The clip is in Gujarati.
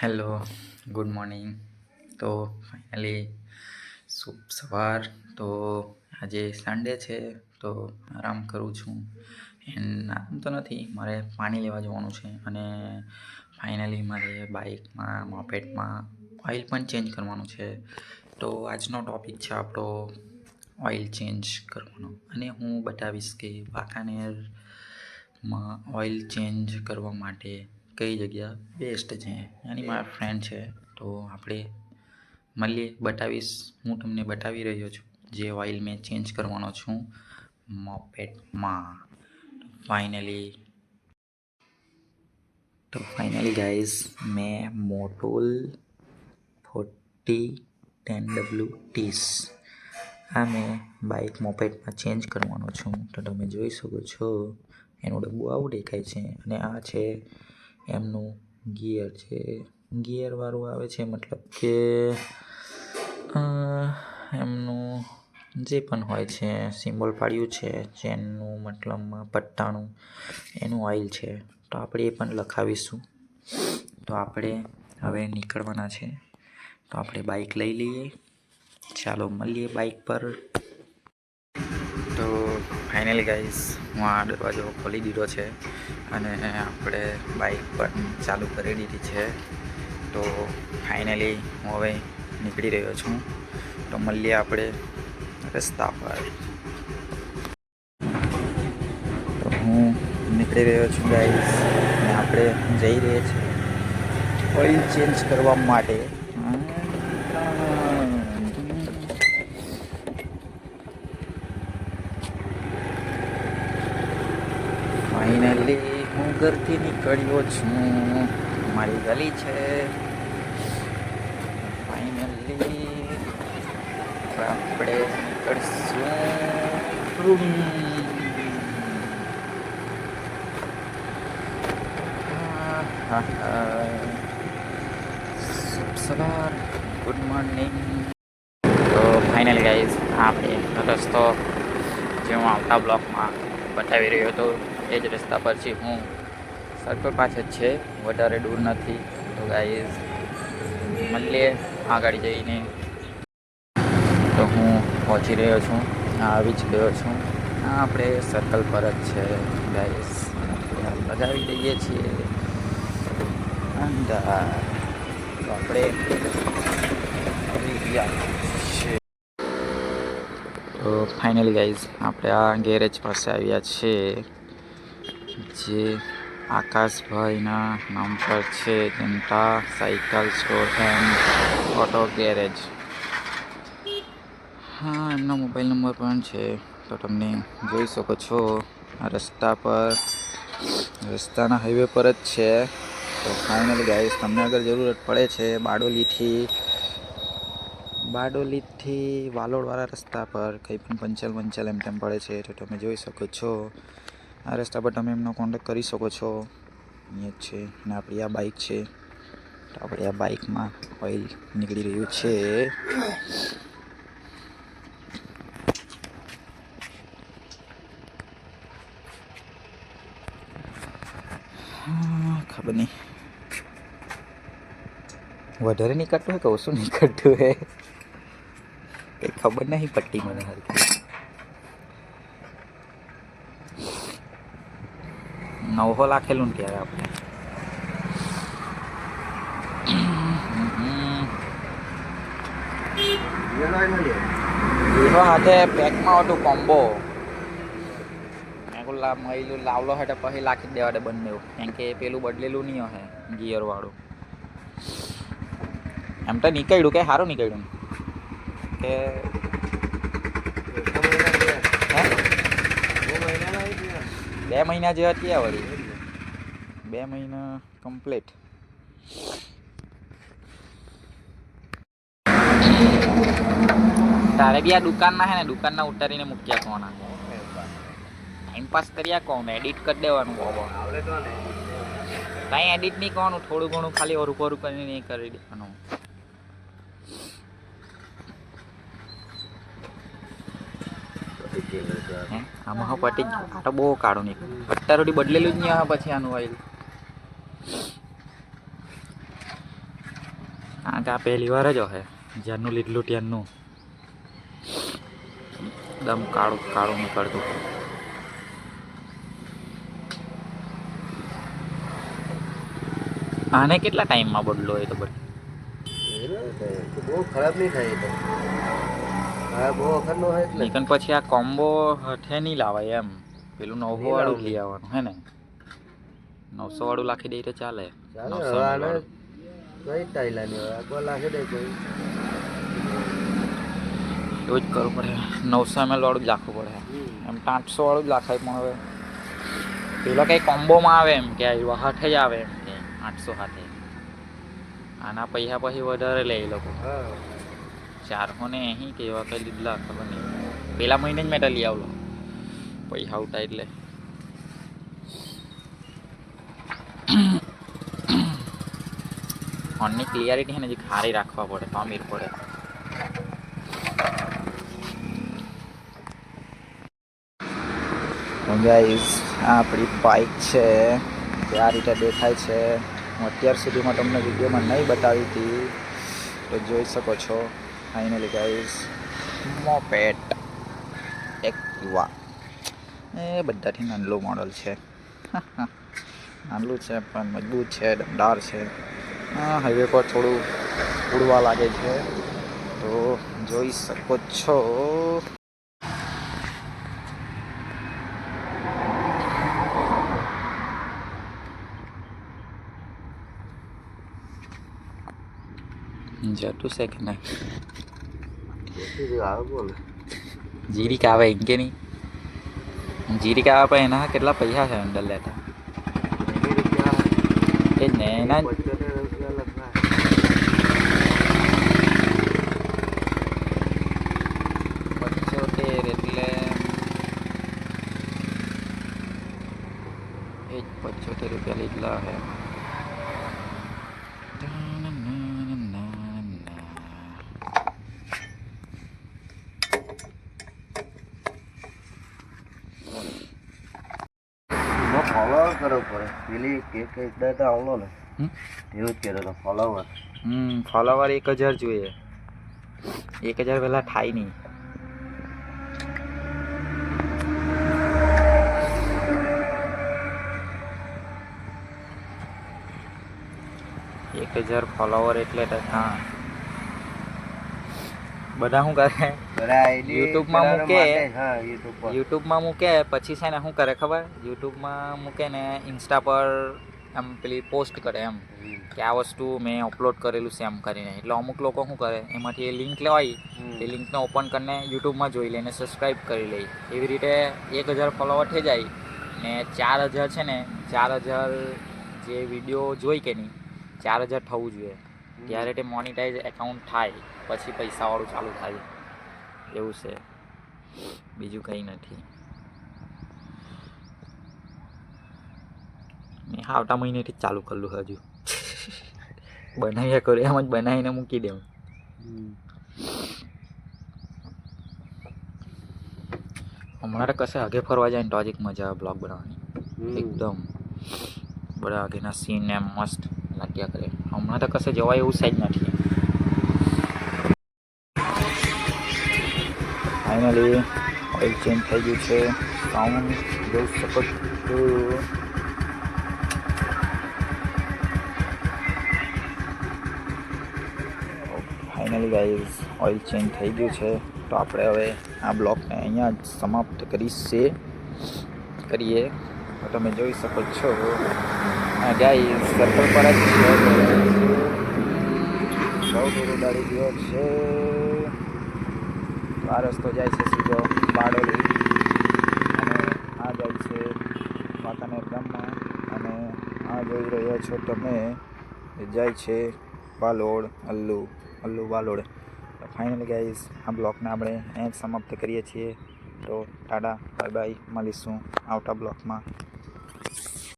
Hello, good morning. તો ફાઇનલી શુભ સવાર. તો આજે સન્ડે છે તો આરામ કરું છું. આરામ તો નથી, મારે પાણી લેવા જવાનું છે અને ફાઇનલી મારે બાઇકમાં મોપેડમાં ઓઇલ પણ ચેન્જ કરવાનું છે. તો આજનો ટૉપિક છે આપણો ઓઇલ ચેન્જ કરવાનો, અને હું બતાવીશ કે વાંકાનેરમાં ઓઇલ ચેન્જ કરવા માટે કઈ જગ્યા બેસ્ટ છે. એની મારા ફ્રેન્ડ છે, તો આપણે મળીએ. હું તમને બતાવી રહ્યો છું જે ઓઇલ મેં ચેન્જ કરવાનો છું મોપેડમાં. ફાઇનલી ગાઈઝ, મેં મોટોલ 4010W30 આ મેં બાઇક મોપેડમાં ચેન્જ કરવાનો છું. તો તમે જોઈ શકો છો એનું ડબ્બું આવું દેખાય છે, અને આ છે એમનું ગિયર છે. ગિયરવાળું આવે છે, મતલબ કે એમનું જે પણ હોય છે સિમ્બોલ પાડ્યું છે ચેનનું, મતલબમાં પટ્ટાનું, એનું ઓઇલ છે. તો આપણે એ પણ લખાવીશું. તો આપણે હવે નીકળવાના છે, તો આપણે બાઇક લઈ લઈએ. ચાલો મળીએ બાઇક પર. તો ફાઇનલી ગાઈઝ, હું આ દરવાજો ખોલી દીધો છે અને આપણે બાઇક પણ ચાલુ કરી દીધી છે. તો ફાઇનલી હું હવે નીકળી રહ્યો છું. તો મળીએ આપણે રસ્તા પર. તો હું નીકળી રહ્યો છું ગાઈઝ, અને આપણે જઈ રહ્યા છીએ ઓઇલ ચેન્જ કરવા માટે. ફાઇનલી હું ઘરથી નીકળ્યો છું. મારી ગલી છે. ફાઇનલી આપણે નીકળશું. શુભ સવાર, ગુડ મોર્નિંગ. તો ફાઇનલી ગાઈઝ, આપણે રસ્તો જે હું આવતા બ્લોકમાં બતાવી રહ્યો હતો એ જ રસ્તા પરથી હું સર્કલ પાસે જ છે, વધારે દૂર નથી. તો ગાઈઝ મળીએ આગળ જઈને. તો હું પહોંચી રહ્યો છું, આવી જ ગયો છું. આપણે સર્કલ પર જ છે ગાઈઝ, લગાવી દઈએ છીએ અંદર. તો આપણે તો ફાઇનલી ગાઈઝ, આપણે આ ગેરેજ પાસે આવ્યા છીએ, જે આકાશભાઈના નામ પર છે, Janata cycle store and auto garage. હા, એમનો મોબાઈલ નંબર પણ છે. તો તમને જોઈ શકો છો આ રસ્તાના હાઈવે પર જ છે. તો ફાઇનલી ગાઈઝ, તમને અગર જરૂરત પડે છે બારડોલીથી વાલોડવાળા રસ્તા પર કંઈ પણ પંચલ એમ તેમ પડે છે, તો તમે જોઈ શકો છો આ રસ્તા પર તમે એમનો કોન્ટેક્ટ કરી શકો છો. અહીંયા જ છે, અને આપણી આ બાઇક છે. તો આપણે આ બાઇકમાં ઓઇલ નીકળી રહ્યું છે. ખબર નહીં વધારે નીકળતું હોય કે ઓછું નીકળતું હોય, કંઈ ખબર નહીં પડતી મને. નવો લાખેલું ને ત્યારે આપણે એનો હાથે પેકમાં હતું કોમ્બો. મહિલું લાવલો હોય તો પછી લાખી દેવા દે બંને, કેમ કે પેલું બદલેલું નહીં હશે ગિયર વાળું. એમ તો નીકળ્યું કે સારું નીકળ્યું કે 2 મહિના જેવા થયા વળી. 2 મહિના કમ્પ્લીટ. તારે બી આ દુકાનના હે ને, દુકાનના ઉતારીને મૂક્યા કોના ટાઈમપાસ કર્યા કોણ, એડિટ કરી દેવાનું. કાંઈ એડિટ નહીં કરવાનું, થોડું ઘણું ખાલી ઓરું કરીને નહીં કરી દેવાનું. આમાં હા પટી જ, આ તો બહુ કાઢું નીકળ્યું. પટ્ટા રોટી બદલેલું જ નહીં. પછી આનું ઓઇલ આ પહેલી વાર જ હશે જ્યારનું લીધલું ત્યારનું એકદમ કાળું કાળું નીકળતું. આને કેટલા ટાઈમમાં બદલો એ તો બદલો? બહુ ખરાબ નહીં થાય તો હા બહુ વખત નો હોય એટલે નીકન પછી આ કોમ્બો હઠે નહીં લાવાય એમ પેલું 900 વાળું જ લઈ આવવાનું હે ને 900 વાળું લાખી દે તો ચાલે. ચાલે હવે આને કઈ ટાઈલાની હવે આખો લાખી દે કોઈ એવું જ કરવું પડે 900 ml વાળું જ લાખવું પડે એમ 800 વાળું જ લાખાય પણ હવે પેલા કંઈ કોમ્બોમાં આવે એમ કે હાથે જ આવે એમ કે 800 હાથે આના પૈસા પછી વધારે લે એ લોકો. 480 કે એવા કંઈ લીધલા ખબર નહીં પેલા મહિને જ મેં લઈ આવલો પૈસા ઉઠા એટલે. ફોનની ક્લિયરિટી છે ને જે ખારી રાખવા પડે તો અમીર પડે. ગાઈસ આ આપણી બાઇક છે જે આ રીતે દેખાય છે. હું અત્યાર સુધીમાં તમને વિડીયોમાં નહીં બતાવી હતી તો જોઈ શકો છો. ફાઇનલી ગાઈસ મોપેડ એક્ટિવા એ બધાથી નાનલું મોડલ છે. નાનલું છે પણ મજબૂત છે દમદાર છે. હાઈવે પર થોડું ઉડવા લાગે છે તો જોઈ શકો છો. જતું છે કે નહીં જીરી કાવે એમ કે નહીં જીરી કાવા પર એના કેટલા પૈસા છે અંદર લેતા એ જ ને એના 75 એટલે એ જ 75 રૂપિયા લીધલા હે. ફોલોવર કરવો પડે પેલી કેક એકદા તો આવલો ને એવું જ કર્યો તો ફોલોવર. ફોલોવર 1000 જોઈએ 1000 પહેલાં થાય નહીં. એક 1000 ફોલોવર એટલે હા બધા શું કરે યુટ્યુબમાં મૂકે પછી છે ને શું કરે ખબર યુટ્યુબમાં મૂકે ને ઇન્સ્ટા પર એમ પેલી પોસ્ટ કરે એમ કે આ વસ્તુ મેં અપલોડ કરેલું છે એમ કરીને. એટલે અમુક લોકો શું કરે એમાંથી એ લિંક લેવાય એ લિંકને ઓપન કરીને યુટ્યુબમાં જોઈ લે ને સબસ્ક્રાઈબ કરી લે. એવી રીતે 1000 ફોલોવર થઈ જાય ને 4000 છે ને 4000 જે વિડીયો જોઈ કે નહીં 4000 થવું જોઈએ ત્યારે તે મોનિટાઈઝ એકાઉન્ટ થાય પછી પૈસાવાળું ચાલુ થાય એવું છે બીજું કંઈ નથી. મેં આવતા મહિનેથી જ ચાલુ કરેલું હજુ બનાવ્યા કરું એમ જ બનાવીને મૂકી દેવું. હમણાં તો કશે આગે ફરવા જાય ને તો જ એક મજા આવે બ્લોગ બનાવવાની એકદમ બધા આગેના સીન એમ મસ્ત લાગ્યા કરે. હમણાં તો કશે જવાય એવું સાઈડ નથી. ફાઇનલી ઓઇલ ચેન્જ થઈ ગયું છે. સાઉન્ડ જોઈ શકો છો. ફાઇનલી ગાઈઝ ઓઇલ ચેન્જ થઈ ગયું છે તો આપણે હવે આ બ્લોગને અહીંયા જ સમાપ્ત કરીએ. તો તમે જોઈ શકો છો ગાઈઝ સર્કલ પર જ છે બહુ દૂર ઉડાડી ગયો છે. આ રસ્તો જાય છે સીધો બારડોલી અને આ જાય છે વાંકાનેર ગામમાં અને આ જોઈ રહ્યા છો તમે જાય છે વાલોડ અલ્લુ વાલોડ. ફાઇનલી ગાઈઝ આ બ્લોગને આપણે અહીં સમાપ્ત કરીએ છીએ. તો ટાટા બાય બાય મળીશું આવતા બ્લોગમાં.